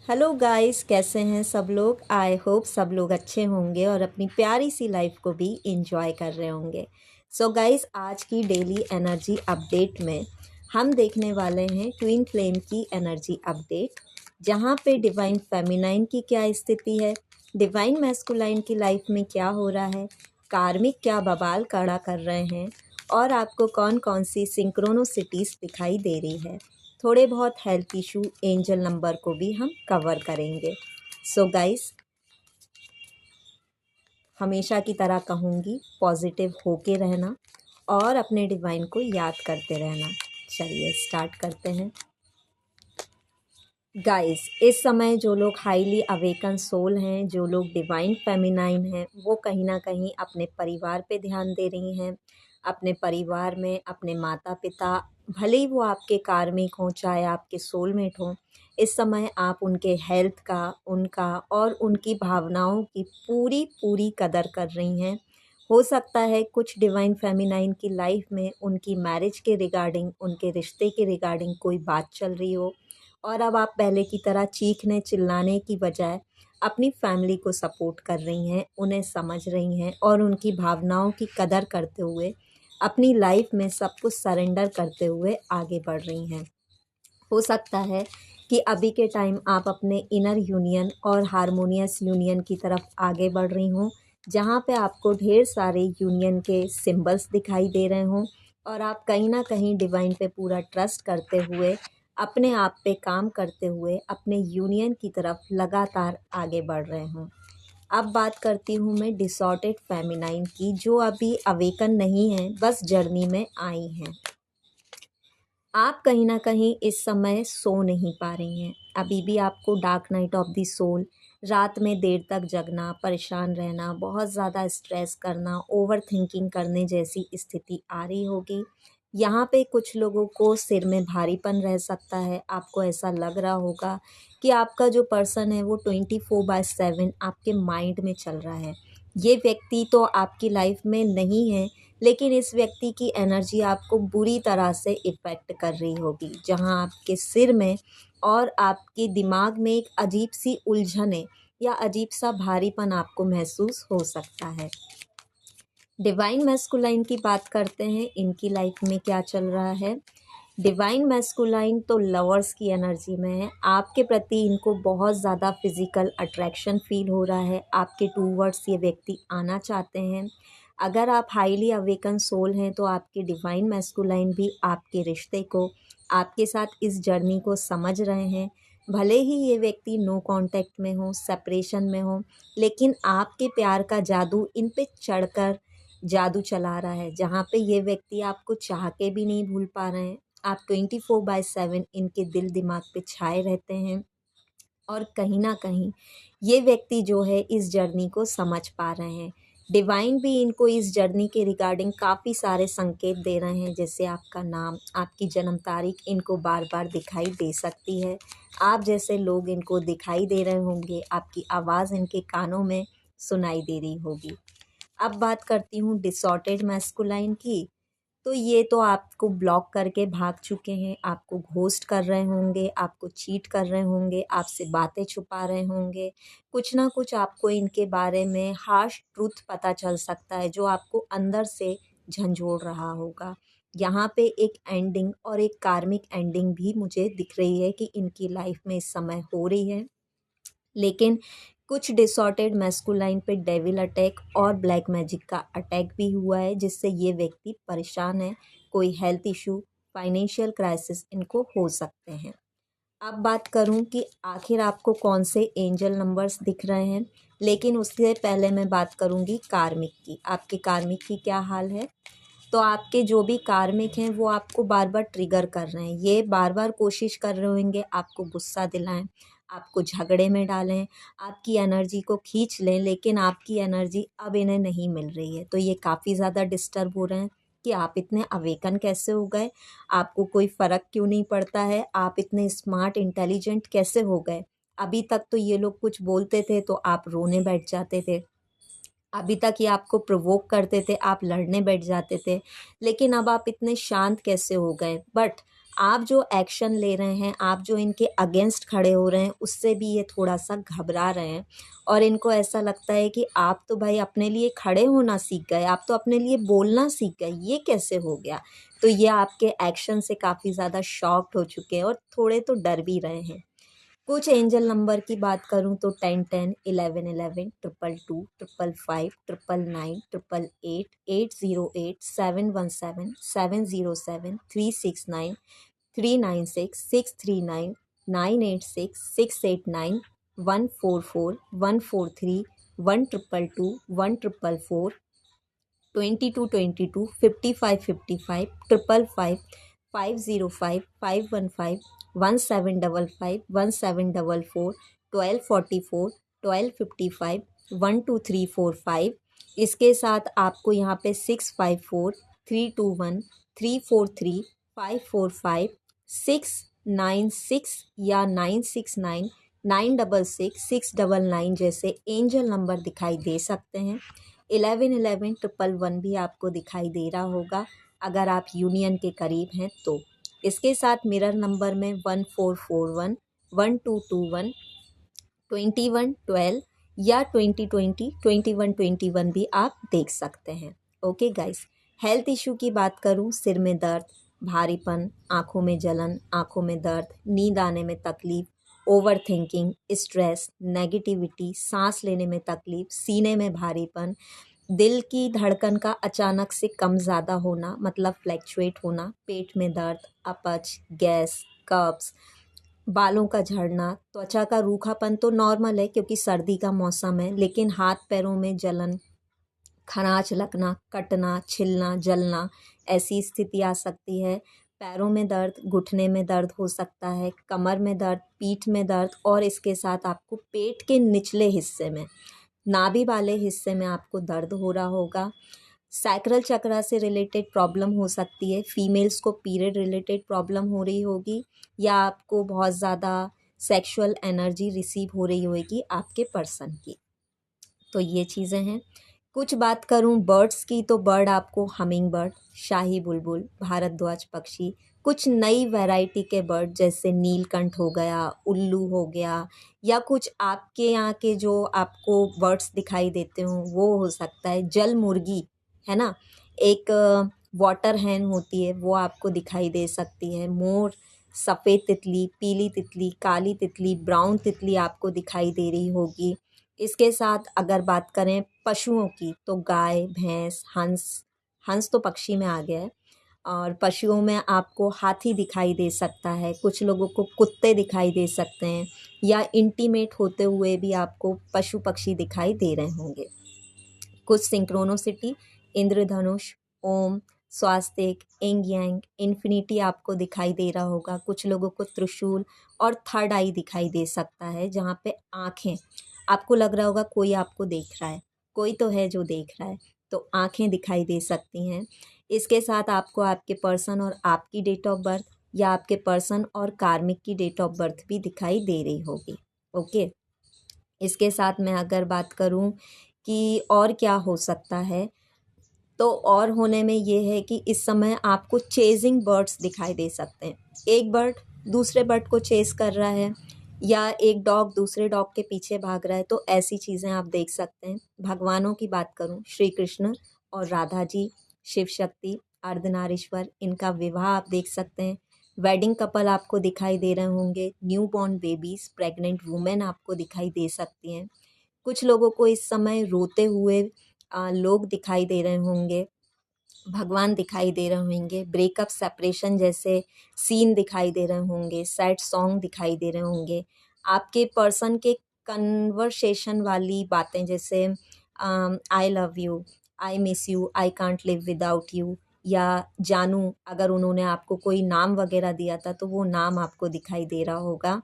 Hello guys, कैसे हैं सब लोग। आई होप सब लोग अच्छे होंगे और अपनी प्यारी सी लाइफ को भी इंजॉय कर रहे होंगे। सो गाइस, आज की डेली एनर्जी अपडेट में हम देखने वाले हैं ट्विन फ्लेम की एनर्जी अपडेट, जहां पे डिवाइन फेमिनाइन की क्या स्थिति है, डिवाइन मैस्कुलाइन की लाइफ में क्या हो रहा है, कार्मिक क्या बवाल खड़ा कर रहे हैं और आपको कौन कौन सी सिंक्रोनोसिटीज़ दिखाई दे रही है। थोड़े बहुत हेल्थ इशू, एंजल नंबर को भी हम कवर करेंगे। सो गाइस, हमेशा की तरह कहूँगी, पॉजिटिव होके रहना और अपने डिवाइन को याद करते रहना। चलिए स्टार्ट करते हैं। गाइस, इस समय जो लोग हाईली अवेकन सोल हैं, जो लोग डिवाइन फेमिनाइन हैं, वो कहीं ना कहीं अपने परिवार पे ध्यान दे रही हैं। अपने परिवार में अपने माता पिता, भले ही वो आपके कार्मिक हों चाहे आपके सोलमेट हों, इस समय आप उनके हेल्थ का, उनका और उनकी भावनाओं की पूरी पूरी कदर कर रही हैं। हो सकता है कुछ डिवाइन फेमिनाइन की लाइफ में उनकी मैरिज के रिगार्डिंग, उनके रिश्ते के रिगार्डिंग कोई बात चल रही हो और अब आप पहले की तरह चीखने चिल्लाने की बजाय अपनी फैमिली को सपोर्ट कर रही हैं, उन्हें समझ रही हैं और उनकी भावनाओं की कदर करते हुए अपनी लाइफ में सब कुछ सरेंडर करते हुए आगे बढ़ रही हैं। हो सकता है कि अभी के टाइम आप अपने इनर यूनियन और हारमोनियस यूनियन की तरफ आगे बढ़ रही हों, जहाँ पे आपको ढेर सारे यूनियन के सिंबल्स दिखाई दे रहे हों और आप कहीं ना कहीं डिवाइन पे पूरा ट्रस्ट करते हुए, अपने आप पे काम करते हुए अपने यूनियन की तरफ लगातार आगे बढ़ रहे हों। अब बात करती हूँ मैं डिसऑर्डेड फेमिनाइन की, जो अभी अवेकन नहीं है, बस जर्नी में आई हैं। आप कहीं ना कहीं इस समय सो नहीं पा रही हैं। अभी भी आपको dark night of the soul, रात में देर तक जगना, परेशान रहना, बहुत ज़्यादा स्ट्रेस करना, ओवर थिंकिंग करने जैसी स्थिति आ रही होगी। यहाँ पे कुछ लोगों को सिर में भारीपन रह सकता है। आपको ऐसा लग रहा होगा कि आपका जो पर्सन है वो 24/7 आपके माइंड में चल रहा है। ये व्यक्ति तो आपकी लाइफ में नहीं है, लेकिन इस व्यक्ति की एनर्जी आपको बुरी तरह से इफ़ेक्ट कर रही होगी, जहां आपके सिर में और आपके दिमाग में एक अजीब सी उलझने या अजीब सा भारीपन आपको महसूस हो सकता है। डिवाइन मैस्कुलाइन की बात करते हैं, इनकी लाइफ में क्या चल रहा है। डिवाइन मैस्कुलाइन तो लवर्स की एनर्जी में है। आपके प्रति इनको बहुत ज़्यादा फिजिकल अट्रैक्शन फील हो रहा है। आपके टूवर्ड्स ये व्यक्ति आना चाहते हैं। अगर आप हाईली अवेकन सोल हैं तो आपके डिवाइन मैस्कुलाइन भी आपके रिश्ते को, आपके साथ इस जर्नी को समझ रहे हैं। भले ही ये व्यक्ति नो कांटेक्ट में हो, सेपरेशन में हो, लेकिन आपके प्यार का जादू इन पे चढ़कर जादू चला रहा है, जहाँ पे ये व्यक्ति आपको चाह के भी नहीं भूल पा रहे हैं। आप 24/7 इनके दिल दिमाग पे छाए रहते हैं और कहीं ना कहीं ये व्यक्ति जो है इस जर्नी को समझ पा रहे हैं। डिवाइन भी इनको इस जर्नी के रिगार्डिंग काफ़ी सारे संकेत दे रहे हैं, जैसे आपका नाम, आपकी जन्म तारीख इनको बार बार दिखाई दे सकती है। आप जैसे लोग इनको दिखाई दे रहे होंगे, आपकी आवाज़ इनके कानों में सुनाई दे रही होगी। अब बात करती हूँ डिसऑर्डेड मैस्कुलाइन की। तो ये तो आपको ब्लॉक करके भाग चुके हैं, आपको घोस्ट कर रहे होंगे, आपको चीट कर रहे होंगे, आपसे बातें छुपा रहे होंगे। कुछ ना कुछ आपको इनके बारे में हार्श ट्रूथ पता चल सकता है, जो आपको अंदर से झंझोड़ रहा होगा। यहाँ पे एक एंडिंग और एक कार्मिक एंडिंग भी मुझे दिख रही है कि इनकी लाइफ में इस समय हो रही है। लेकिन कुछ डिसऑर्डेड मैस्कुलाइन पे डेविल अटैक और ब्लैक मैजिक का अटैक भी हुआ है, जिससे ये व्यक्ति परेशान है। कोई हेल्थ इशू, फाइनेंशियल क्राइसिस इनको हो सकते हैं। अब बात करूं कि आखिर आपको कौन से एंजल नंबर्स दिख रहे हैं, लेकिन उससे पहले मैं बात करूंगी कार्मिक की। आपके कार्मिक की क्या हाल है। तो आपके जो भी कार्मिक हैं वो आपको बार बार ट्रिगर कर रहे हैं। ये बार बार कोशिश कर रहे होंगे आपको गुस्सा दिलाएं, आपको झगड़े में डालें, आपकी एनर्जी को खींच लें, लेकिन आपकी एनर्जी अब इन्हें नहीं मिल रही है। तो ये काफ़ी ज़्यादा डिस्टर्ब हो रहे हैं कि आप इतने अवेकन कैसे हो गए, आपको कोई फ़र्क क्यों नहीं पड़ता है, आप इतने स्मार्ट इंटेलिजेंट कैसे हो गए। अभी तक तो ये लोग कुछ बोलते थे तो आप रोने बैठ जाते थे, अभी तक ये आपको प्रोवोक करते थे, आप लड़ने बैठ जाते थे, लेकिन अब आप इतने शांत कैसे हो गए। बट आप जो एक्शन ले रहे हैं, आप जो इनके अगेंस्ट खड़े हो रहे हैं, उससे भी ये थोड़ा सा घबरा रहे हैं और इनको ऐसा लगता है कि आप तो भाई अपने लिए खड़े होना सीख गए, आप तो अपने लिए बोलना सीख गए, ये कैसे हो गया। तो ये आपके एक्शन से काफ़ी ज़्यादा शॉक्ड हो चुके हैं और थोड़े तो डर भी रहे हैं। कुछ एंजल नंबर की बात करूं तो 10 10, 11 11, 222, 555, 999, 888, 808, 717, 707, 369, 396, 639, 986, 689, 144, 143, 1222, 1444, 2222, 5555, 555, 505, 515, 1755, 1744, 1244, 1255, 12345। इसके साथ आपको यहाँ पे 654, 321, 343, 545, 696 या 969, 966, 699 जैसे एंजल नंबर दिखाई दे सकते हैं। 11 11, 111 भी आपको दिखाई दे रहा होगा अगर आप यूनियन के करीब हैं तो। इसके साथ मिरर नंबर में 1441, 1221, 2112 या 2020, 2121 भी आप देख सकते हैं। ओके गाइस, हेल्थ इशू की बात करूं, सिर में दर्द, भारीपन, आँखों में जलन, आँखों में दर्द, नींद आने में तकलीफ, ओवर थिंकिंग, स्ट्रेस, नेगेटिविटी, सांस लेने में तकलीफ, सीने में भारीपन, दिल की धड़कन का अचानक से कम ज़्यादा होना मतलब फ्लैक्चुएट होना, पेट में दर्द, अपच, गैस, कब्ज, बालों का झड़ना, त्वचा का रूखापन तो नॉर्मल है क्योंकि सर्दी का मौसम है, लेकिन हाथ पैरों में जलन, खरांच लगना, कटना, छिलना, जलना, ऐसी स्थिति आ सकती है। पैरों में दर्द, घुटने में दर्द हो सकता है, कमर में दर्द, पीठ में दर्द और इसके साथ आपको पेट के निचले हिस्से में, नाभि वाले हिस्से में आपको दर्द हो रहा होगा। सैक्रल चक्रा से रिलेटेड प्रॉब्लम हो सकती है, फीमेल्स को पीरियड रिलेटेड प्रॉब्लम हो रही होगी या आपको बहुत ज़्यादा सेक्सुअल एनर्जी रिसीव हो रही होगी आपके पर्सन की। तो ये चीज़ें हैं। कुछ बात करूं बर्ड्स की तो बर्ड आपको हमिंग बर्ड, शाही बुलबुल, भारद्वाज पक्षी, कुछ नई वैरायटी के बर्ड जैसे नीलकंठ हो गया, उल्लू हो गया या कुछ आपके यहाँ के जो आपको बर्ड्स दिखाई देते हो वो हो सकता है। जल मुर्गी है ना, एक वाटर हैन होती है वो आपको दिखाई दे सकती है। मोर, सफ़ेद तितली, पीली तितली, काली तितली, ब्राउन तितली आपको दिखाई दे रही होगी। इसके साथ अगर बात करें पशुओं की तो गाय, भैंस, हंस, हंस तो पक्षी में आ गया है, और पशुओं में आपको हाथी दिखाई दे सकता है, कुछ लोगों को कुत्ते दिखाई दे सकते हैं या इंटीमेट होते हुए भी आपको पशु पक्षी दिखाई दे रहे होंगे। कुछ सिंक्रोनोसिटी, इंद्रधनुष, ओम, स्वास्तिक, इंग यांग, इन्फिनिटी आपको दिखाई दे रहा होगा। कुछ लोगों को त्रिशूल और थर्ड आई दिखाई दे सकता है जहाँ पे आँखें, आपको लग रहा होगा कोई आपको देख रहा है, कोई तो है जो देख रहा है, तो आँखें दिखाई दे सकती हैं। इसके साथ आपको आपके पर्सन और आपकी डेट ऑफ बर्थ या आपके पर्सन और कार्मिक की डेट ऑफ बर्थ भी दिखाई दे रही होगी। ओके, इसके साथ मैं अगर बात करूं कि और क्या हो सकता है, तो और होने में ये है कि इस समय आपको चेजिंग बर्ड्स दिखाई दे सकते हैं। एक बर्ड दूसरे बर्ड को चेस कर रहा है या एक डॉग दूसरे डॉग के पीछे भाग रहा है, तो ऐसी चीज़ें आप देख सकते हैं। भगवानों की बात करूं, श्री कृष्ण और राधा जी, शिव शक्ति, अर्धनारीश्वर, इनका विवाह आप देख सकते हैं। वेडिंग कपल आपको दिखाई दे रहे होंगे। New born babies, pregnant women आपको दिखाई दे सकती हैं। कुछ लोगों को इस समय रोते हुए लोग दिखाई दे रहे होंगे, भगवान दिखाई दे रहे होंगे, ब्रेकअप सेपरेशन जैसे सीन दिखाई दे रहे होंगे, सैड सॉन्ग दिखाई दे रहे होंगे। आपके पर्सन के कन्वर्सेशन वाली बातें जैसे I love you, I miss you, I can't live without you, या जानू, अगर उन्होंने आपको कोई नाम वगैरह दिया था तो वो नाम आपको दिखाई दे रहा होगा।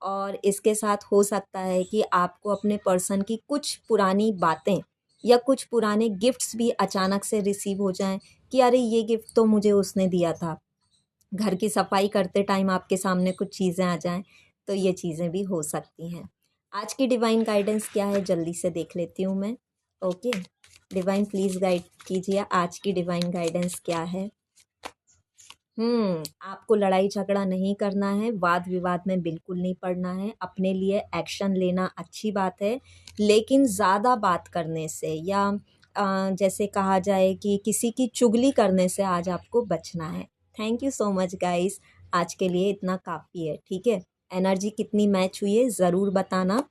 और इसके साथ हो सकता है कि आपको अपने पर्सन की कुछ पुरानी बातें या कुछ पुराने गिफ्ट्स भी अचानक से रिसीव हो जाएं कि अरे ये गिफ्ट तो मुझे उसने दिया था। घर की सफाई करते टाइम आपके सामने कुछ चीज़ें आ जाएं, तो ये चीज़ें भी हो सकती हैं। आज की डिवाइन गाइडेंस क्या है जल्दी से देख लेती हूँ मैं। ओके, डिवाइन प्लीज़ गाइड कीजिए आज की डिवाइन गाइडेंस क्या है। आपको लड़ाई झगड़ा नहीं करना है, वाद विवाद में बिल्कुल नहीं पड़ना है। अपने लिए एक्शन लेना अच्छी बात है, लेकिन ज़्यादा बात करने से या जैसे कहा जाए कि किसी की चुगली करने से आज आपको बचना है। Thank you so much guys, आज के लिए इतना काफ़ी है, ठीक है। एनर्जी कितनी मैच हुई है ज़रूर बताना,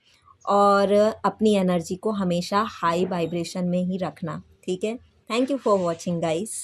और अपनी एनर्जी को हमेशा हाई वाइब्रेशन में ही रखना, ठीक है। Thank you for watching guys.